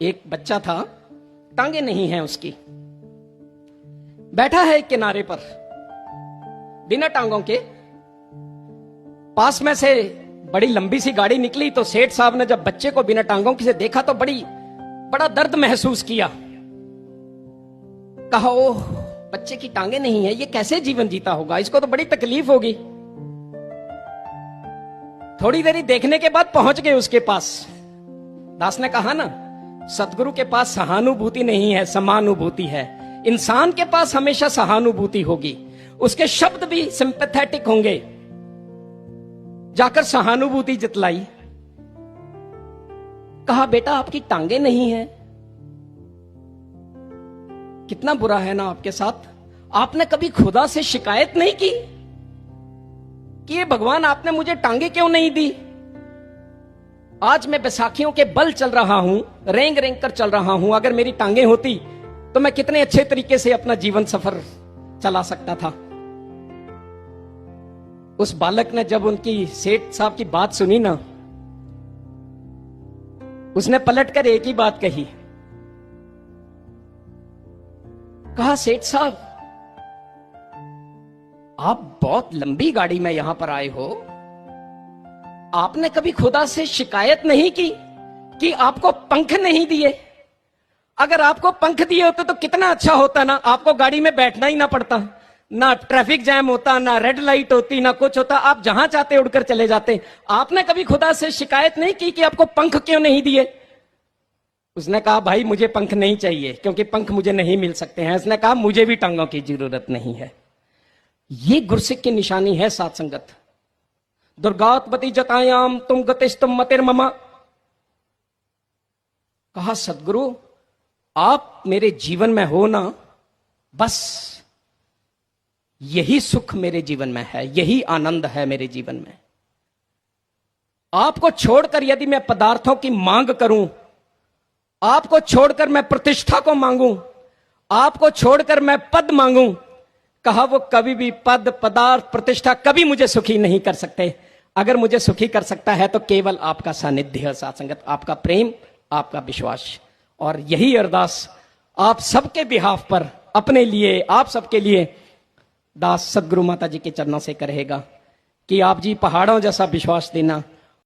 एक बच्चा था, टांगे नहीं हैं उसकी, बैठा है एक किनारे पर बिना टांगों के। पास में से बड़ी लंबी सी गाड़ी निकली तो सेठ साहब ने जब बच्चे को बिना टांगों की से देखा तो बड़ा दर्द महसूस किया। कहा, ओह, बच्चे की टांगे नहीं है, ये कैसे जीवन जीता होगा, इसको तो बड़ी तकलीफ होगी। थोड़ी देरी देखने के बाद पहुंच गए उसके पास। दास ने कहा ना, सदगुरु के पास सहानुभूति नहीं है, समानुभूति है। इंसान के पास हमेशा सहानुभूति होगी, उसके शब्द भी सिंपैथेटिक होंगे। जाकर सहानुभूति जतलाई। कहा, बेटा आपकी टांगे नहीं है, कितना बुरा है ना आपके साथ। आपने कभी खुदा से शिकायत नहीं की कि ये भगवान आपने मुझे टांगे क्यों नहीं दी। आज मैं बैसाखियों के बल चल रहा हूं, रेंग रेंग कर चल रहा हूं। अगर मेरी टांगे होती तो मैं कितने अच्छे तरीके से अपना जीवन सफर चला सकता था। उस बालक ने जब उनकी सेठ साहब की बात सुनी ना, उसने पलटकर एक ही बात कही। कहा, सेठ साहब आप बहुत लंबी गाड़ी में यहां पर आए हो, आपने कभी खुदा से शिकायत नहीं की कि आपको पंख नहीं दिए। अगर आपको पंख दिए होते तो कितना अच्छा होता ना, आपको गाड़ी में बैठना ही ना पड़ता, ना ट्रैफिक जैम होता, ना रेड लाइट होती, ना कुछ होता, आप जहां चाहते उड़कर चले जाते। आपने कभी खुदा से शिकायत नहीं की कि आपको पंख क्यों नहीं दिए। उसने कहा, भाई मुझे पंख नहीं चाहिए क्योंकि पंख मुझे नहीं मिल सकते हैं। उसने कहा, मुझे भी टांगों की जरूरत नहीं है। ये गुरसिक की निशानी है साथ संगत। दुर्गावती जतायाम तुम गतिस्तुम मतिर्ममा। कहा, सदगुरु आप मेरे जीवन में हो ना, बस यही सुख मेरे जीवन में है, यही आनंद है मेरे जीवन में। आपको छोड़कर यदि मैं पदार्थों की मांग करूं, आपको छोड़कर मैं प्रतिष्ठा को मांगूं, आपको छोड़कर मैं पद मांगूं, कहा वो कभी भी पद, पदार्थ, प्रतिष्ठा कभी मुझे सुखी नहीं कर सकते। अगर मुझे सुखी कर सकता है तो केवल आपका सानिध्य, सात्संगत, आपका प्रेम, आपका विश्वास। और यही अरदास आप सबके बिहाफ पर, अपने लिए, आप सबके लिए दास सदगुरु माता जी के चरणों से करेगा कि आप जी पहाड़ों जैसा विश्वास देना,